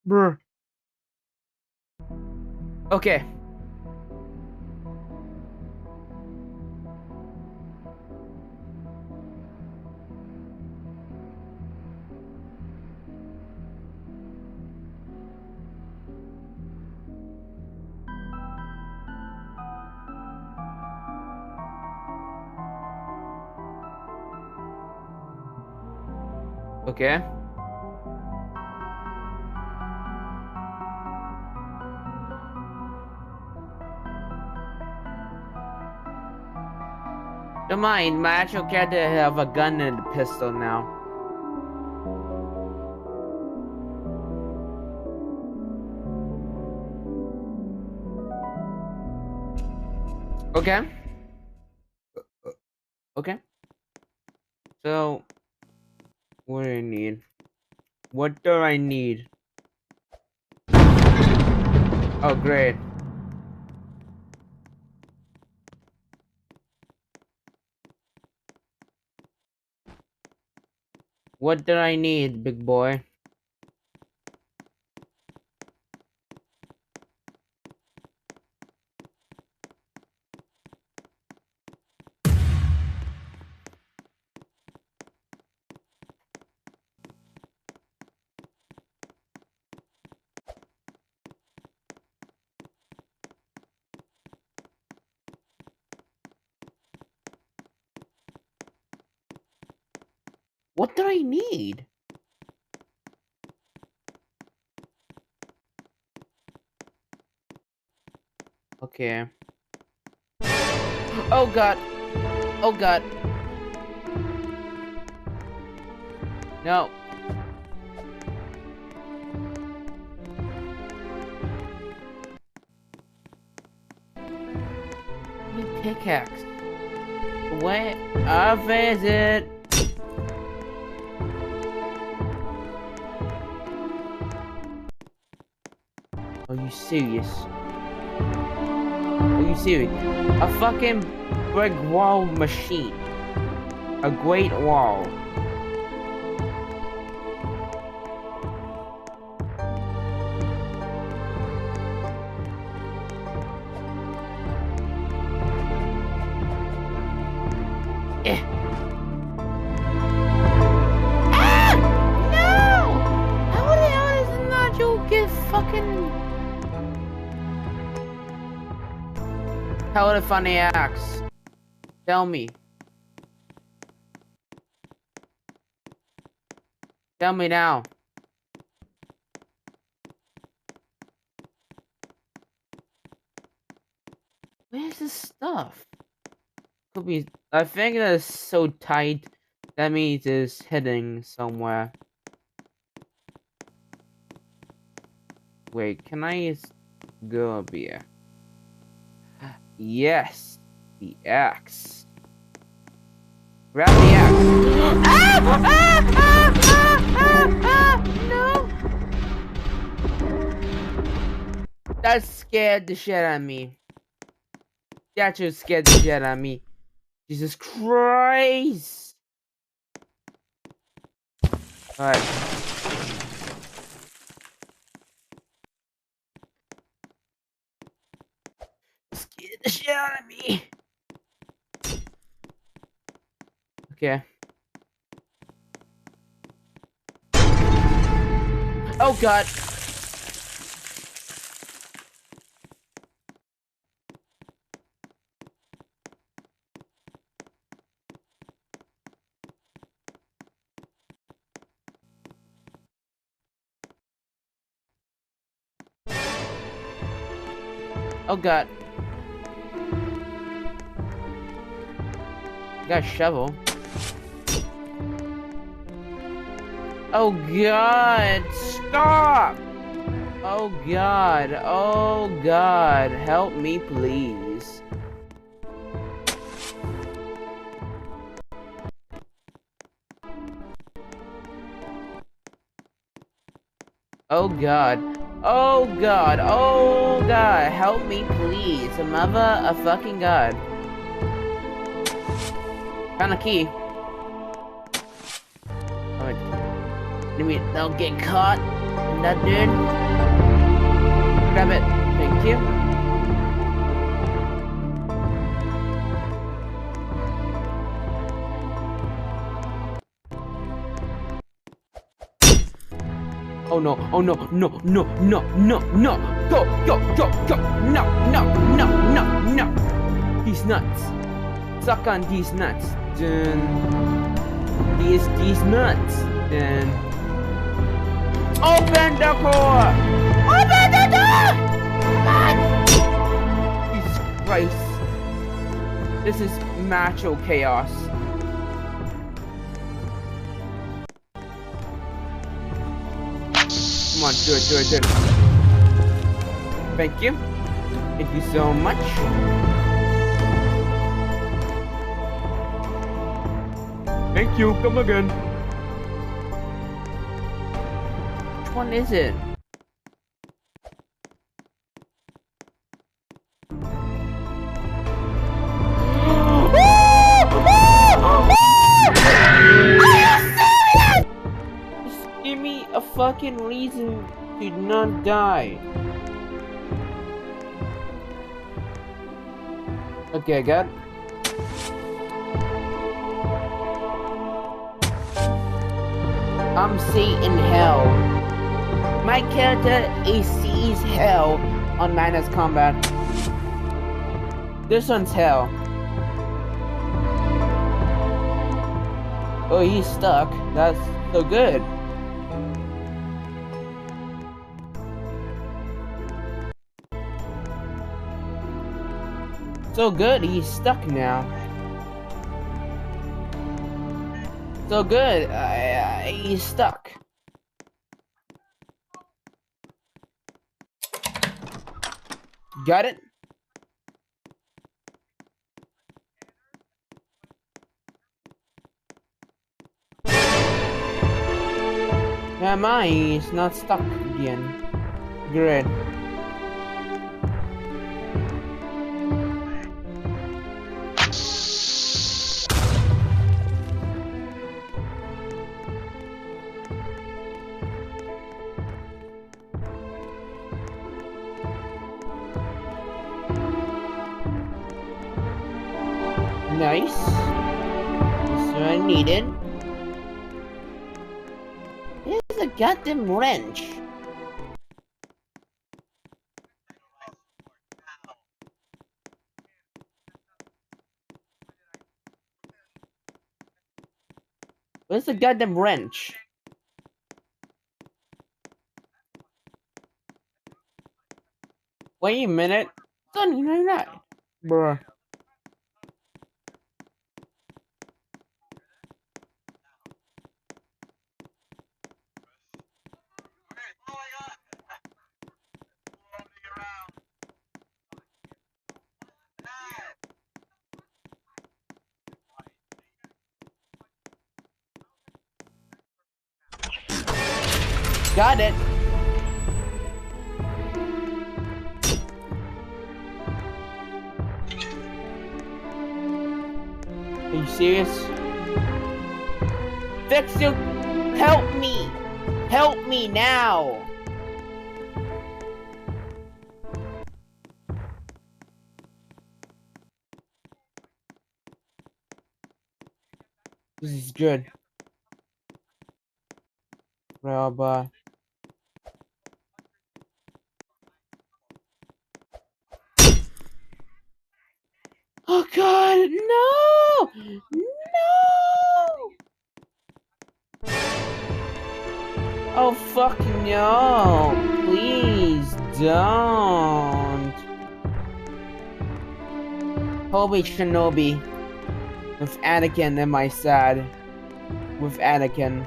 Bruh. Okay. Okay. Don't mind, my actual character have a gun and a pistol now. Okay. Okay. So, what do I need? What do I need? Oh, great. What do I need, big boy? What do I need? Okay. Oh god. Oh god. No. I need pickaxe. Where is it? Are you serious? Are you serious? A fucking brick wall machine. A great wall. Eh. Ah! No! How the hell does Nacho get fucking... How would I find the axe? Tell me. Tell me now. Where's this stuff? Could be... I think that is so tight. That means it's hidden somewhere. Wait, can I go up here? Yes, the axe. Grab the axe. Ah! Ah! Ah! Ah! Ah! No! That scared the shit out of me. That just scared the shit out of me. Jesus Christ! Alright. Scared the shit out of me. Okay. Oh god. Oh god. Got a shovel. Oh god. Stop! Oh god. Oh god. Help me please. Oh god. Oh god. Oh god. Help me please. Mother of fucking god. Found a key. Alright. Don't get caught. That dude. Grab it. Thank you. Oh no, oh no, no, no, no, no, no. Go, go, go, go. No, no, no, no, no. These nuts. Suck on these nuts. Dun. These nuts. Then open the door! Open the door! Man! Jesus Christ. This is macho chaos. Come on, do it, do it, do it. Thank you. Thank you so much. Thank you, come again. Which one is it? Just give me a fucking reason to not die. Okay, I got. I'm seeing hell. My character sees hell on Minus Combat. This one's hell. Oh, he's stuck. That's so good. So good, he's stuck now. So good, he's stuck. Got it? Yeah, he's not stuck again. Great. Nice. That's what I needed. Here's a goddamn wrench. Where's the goddamn wrench? Wait a minute. Son, you're right. Bruh. Got it. Are you serious? Fix you! Help me! Help me now! This is good. Robot. Oh god, no! No! Oh fuck no! Please don't! Holy Shinobi. With Anakin am I sad. With Anakin.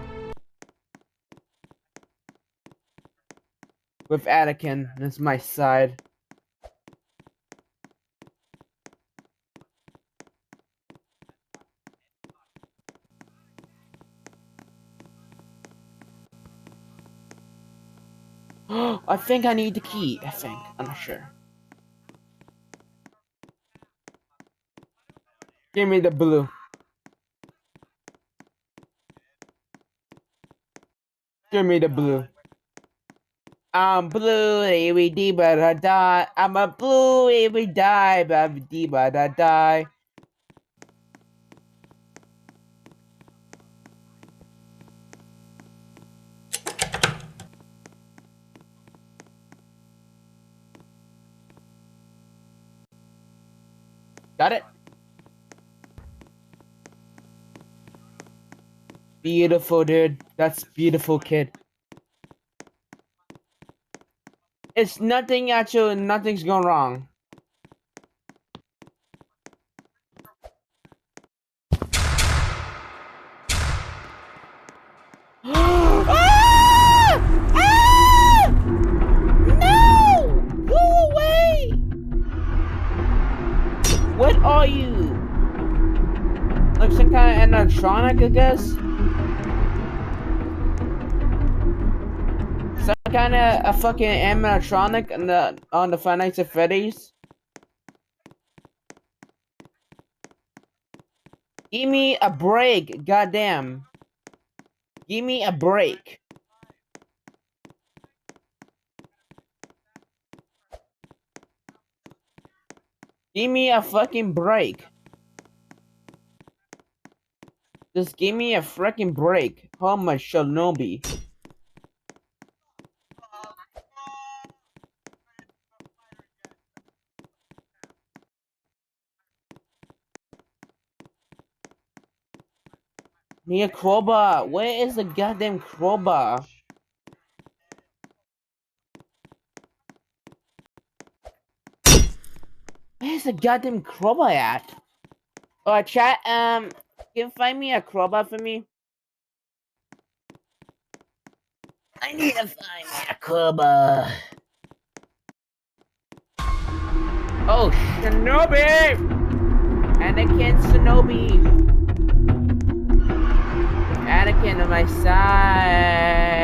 With Anakin is my side. I think I need the key. I think. I'm not sure. Give me the blue. Give me the blue. I'm blue, we dee ba da die. I'm a blue, we die, ba dee ba da die. Got it? Beautiful, dude. That's beautiful, kid. It's nothing actually, nothing's going wrong. Ah! Ah! No! Go away! What are you? Like some kind of animatronic, I guess? Some kind of a fucking animatronic on the Five Nights at Freddy's? Give me a break, goddamn. Give me a break. Give me a fucking break. Just give me a freaking break. How much Shinobi? Need a crowbar. Where is the goddamn crowbar? Where's the goddamn crowbar at? Oh, chat, can you find me a crowbar for me? I need to find me a crowbar. Oh, Shinobi! Anakin Shinobi! Anakin on my side!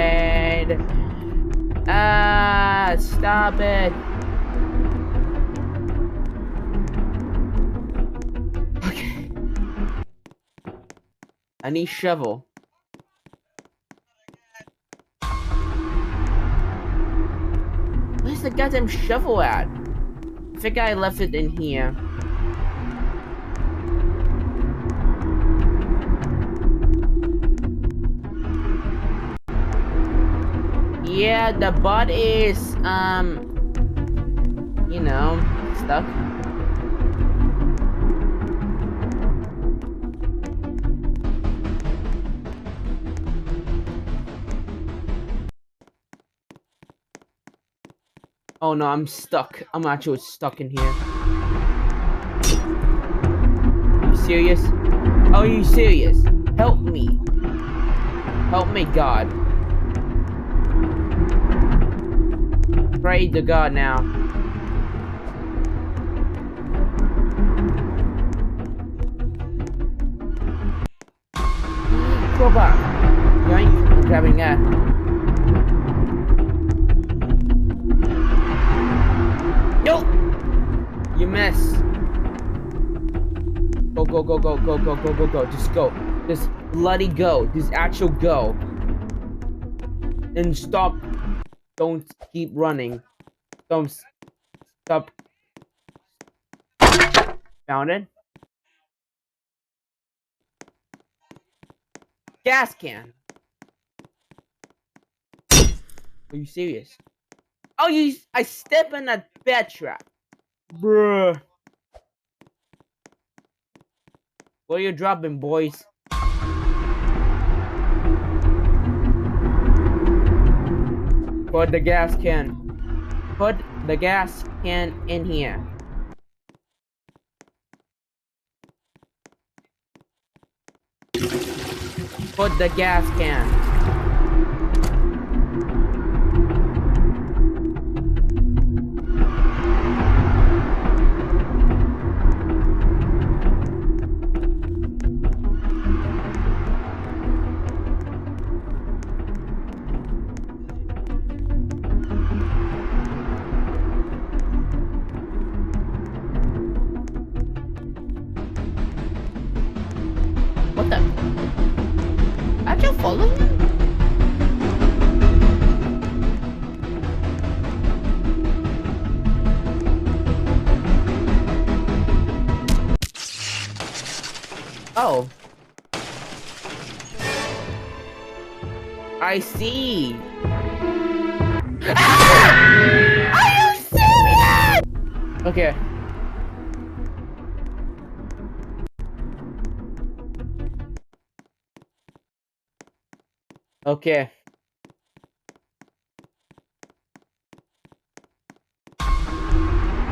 Ah, stop it! Okay. I need shovel. Where's the goddamn shovel at? I think I left it in here. Yeah, the bot is, you know, stuck. Oh no, I'm stuck. I'm actually stuck in here. Are you serious? Are you serious? Help me. Help me, God. Pray to God now. Crowbar. Yoink. I'm grabbing that. Nope. You miss. Go, go, go, go, go, go, go, go, go. Just go. Just bloody go. Just actual go. And stop. Don't keep running. Don't stop. Found it. Gas can. Are you serious? Oh, I step in a bed trap. Bruh. What are you dropping, boys? Put the gas can. Put the gas can in here. Put the gas can. What the? Aren't you following him? Oh. I see. Ah! Are you serious? Okay. Okay.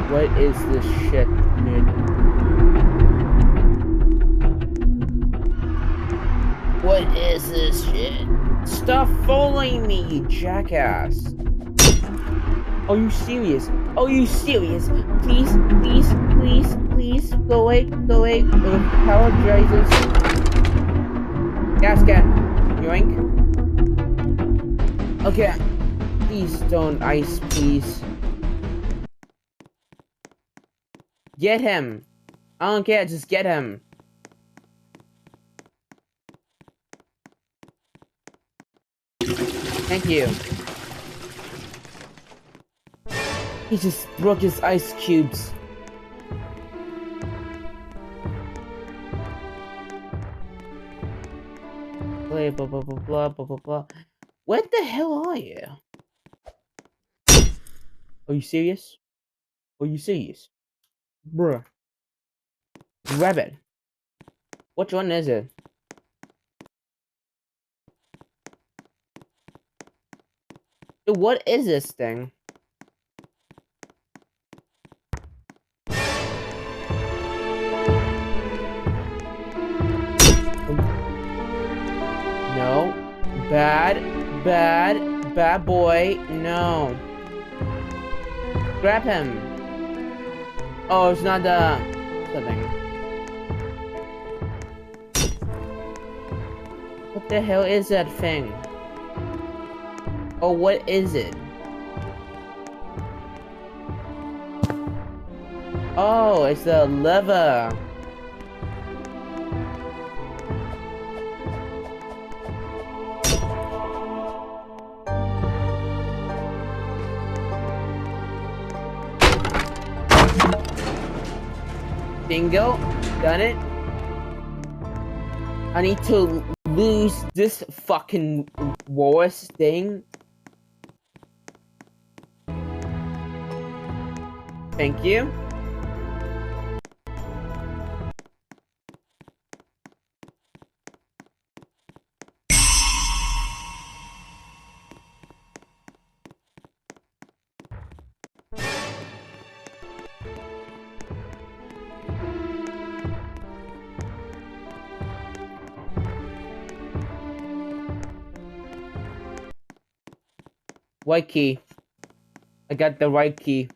What is this shit, dude? What is this shit? Stop following me, you jackass! Are you serious? Are you serious? Please, please, please, please, go away, go away. Power rises. Gas can. Yoink. Okay. Please don't ice, please. Get him. I don't care, just get him. Thank you. He just broke his ice cubes. Blah blah blah blah blah blah blah blah. What the hell are you? Are you serious? Are you serious? Bruh. Grab it. Which one is it? Dude, what is this thing? No. Bad. Bad. Bad boy. No. Grab him. Oh, it's not the thing. What the hell is that thing? Oh, what is it? Oh, it's the lever. Bingo. Done it. I need to lose this fucking walrus thing. Thank you. White key. I got the right key.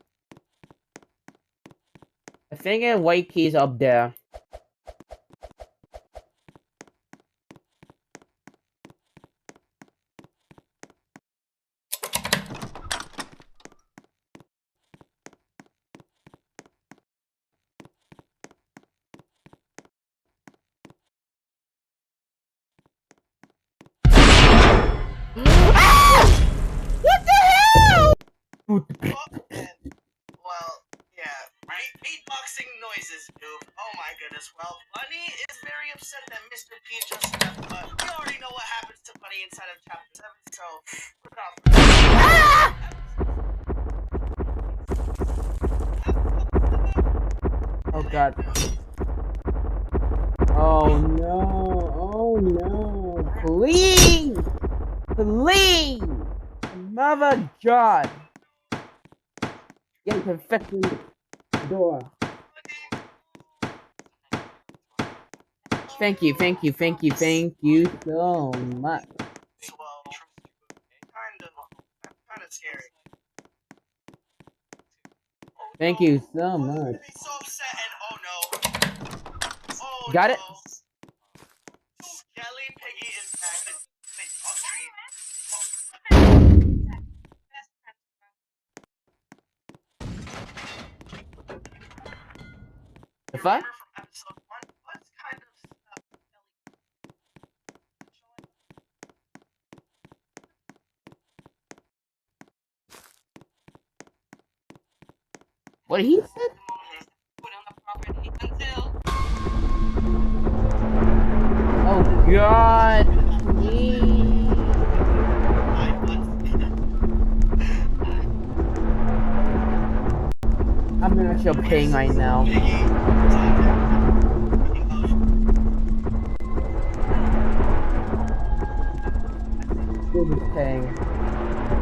I think a white key is up there. Ah! What the hell? Well, yeah, right? Beatboxing noises, noob. Oh my goodness. Well, Bunny is very upset that Mr. P just left, but we already know what happens to Bunny inside of Chapter 7, so put it off. Ah! Oh god. Oh no. Oh no. Please! Please! Mother God! Get perfection door. Thank you, thank you, thank you, thank you so much. Well, kind of scary. Thank you so much. He's so upset and oh no. Oh Got no. it? Jelly Piggy is back. Wait, The fuck? remember from episode 1, what kind of stuff What he said? put on the property until God, please. I'm in actual pain right now. This is pain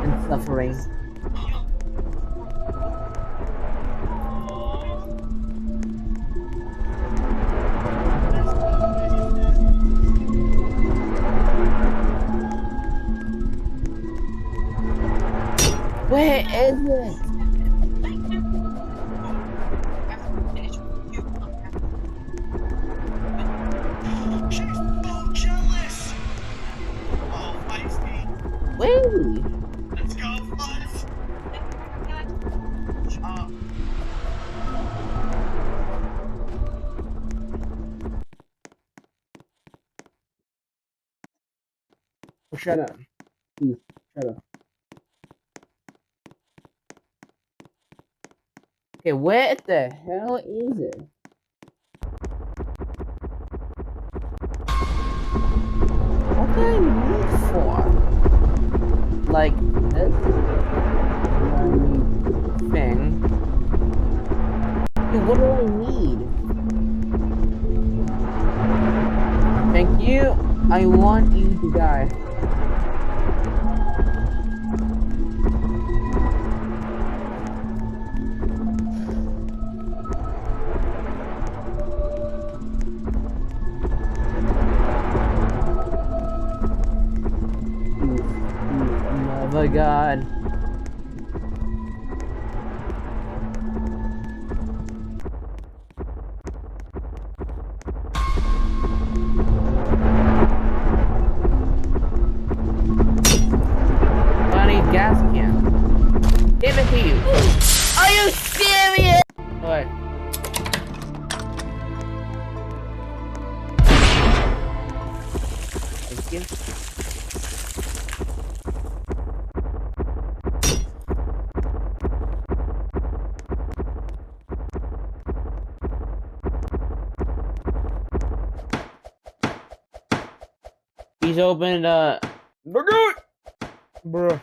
and suffering. Where is it? She's so jealous! Oh, feisty. Wait. Let's go, Fuzz! Oh, shut up. Please, shut up. Okay, where the hell is it? What do I need for? Like this? Thing. Dude, what do I need? Thank you. I want you to die. Oh my god. I need gas can. Give it to you. Are you serious? What? Thank you. He's opened bruh.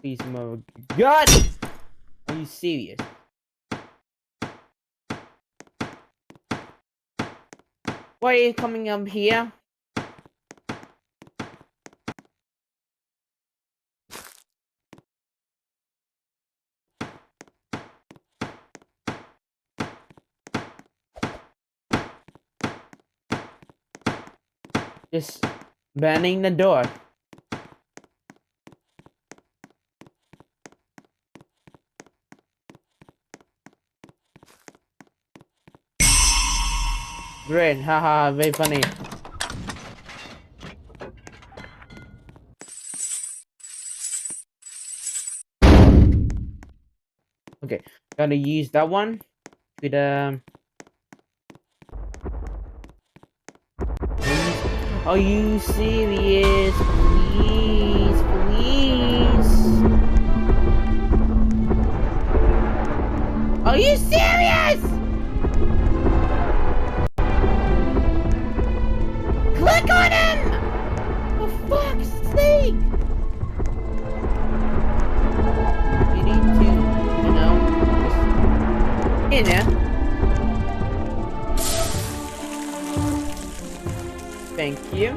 Please, mother God! Are you serious? Why are you coming up here? Just banning the door. Great, haha, very funny. Okay, gotta use that one with Are you serious? Please, please. Are you serious? Click on him! For fuck's sake! You need to, just, Thank you.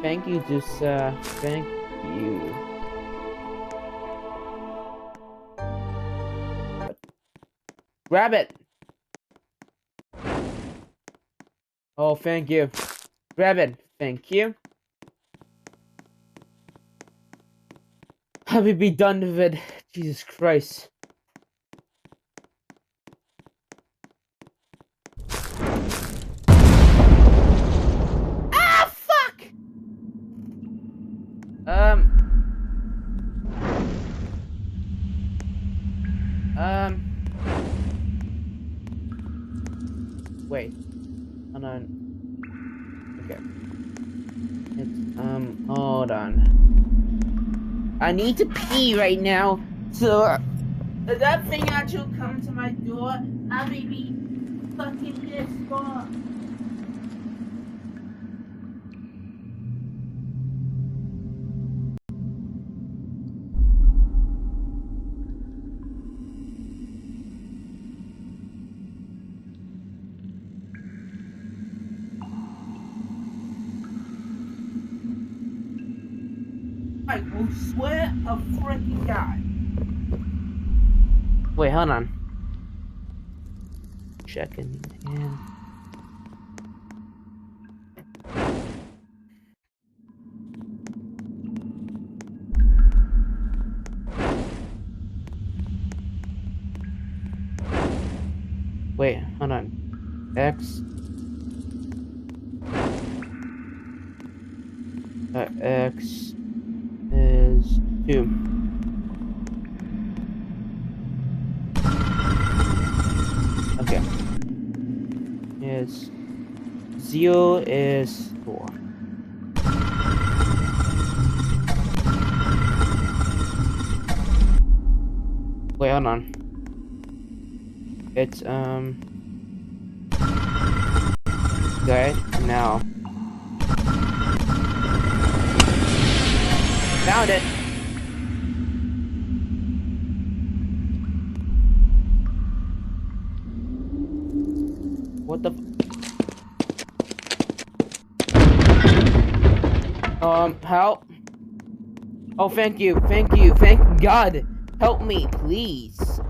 Thank you, thank you. Grab it! Oh, thank you. Grab it. Thank you. Have we be done with it? Jesus Christ. Ah, fuck! Wait. Hold on. Okay. It's, hold on. I need to pee right now. So, that thing actually come to my door. I may be fucking this far. I will swear a freaking God. Wait, hold on. Checking in. Wait, hold on. X. X is 2. Okay. Yes. 0 is 4. Wait, hold on. It's okay, now. Found it. What the help. Oh, thank you, thank God. Help me, please.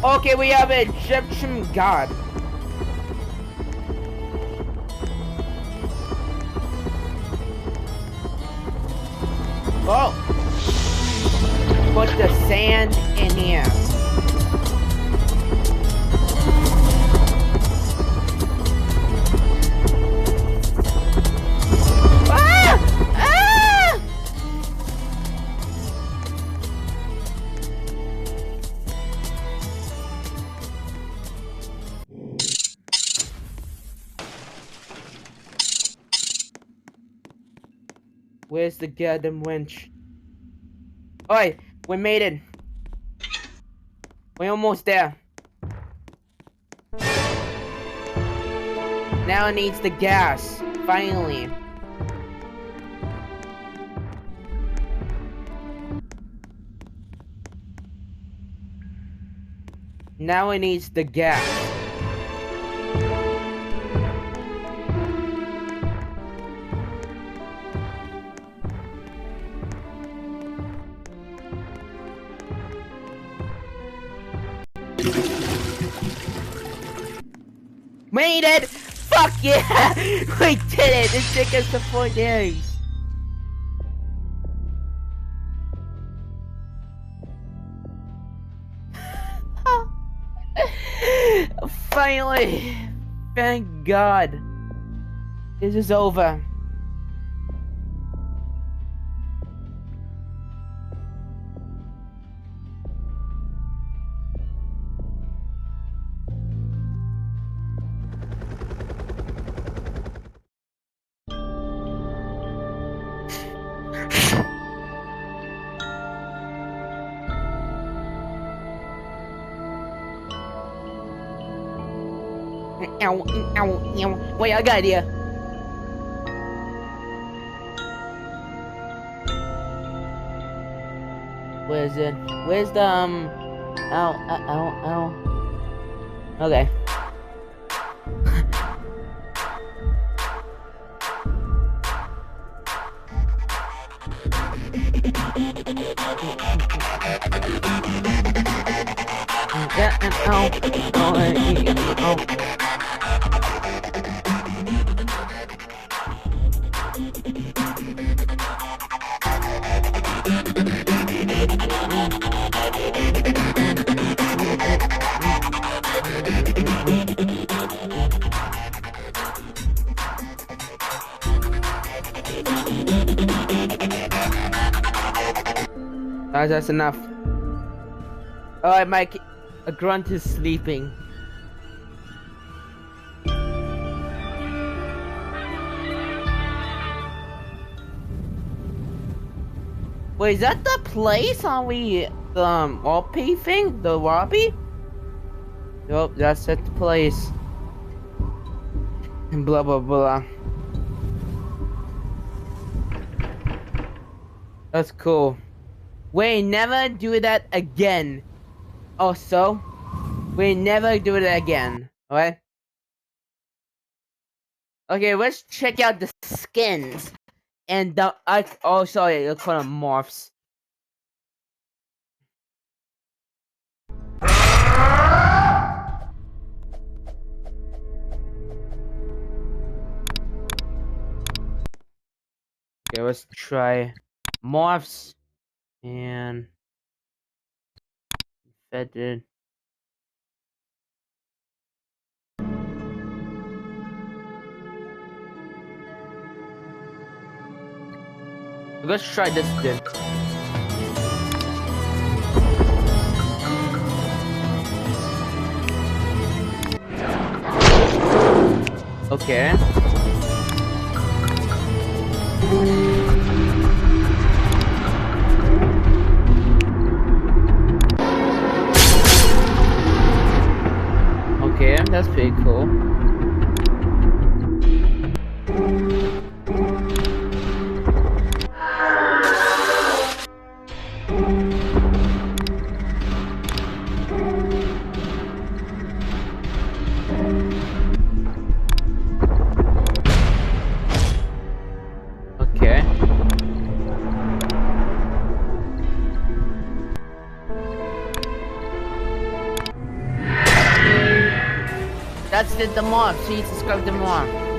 Okay, we have an Egyptian god. Oh! Put the sand in here. Ah! Ah! Where's the goddamn winch? Oi, we made it. We're almost there. Now it needs the gas. Finally. Now it needs the gas. Made it! Fuck yeah! We did it! This took us to 4 days. Finally! Thank God. This is over. Ow, ow, ow. Wait, I got an idea. Where is it? Where's the, ow, ow, ow. Okay. That's enough. Alright, Mike. A grunt is sleeping. Wait, is that the place? Are we RP thing? The RP? Yup, that's at the place. And blah blah blah. That's cool. We never do that again. Also, we never do it again. Alright? Okay, let's check out the skins. And the oh sorry, it's called morphs. Okay, let's try morphs and feathered. Let's try this then. Okay. Okay, that's pretty cool. Okay. That's the morph. See, subscribe the morph.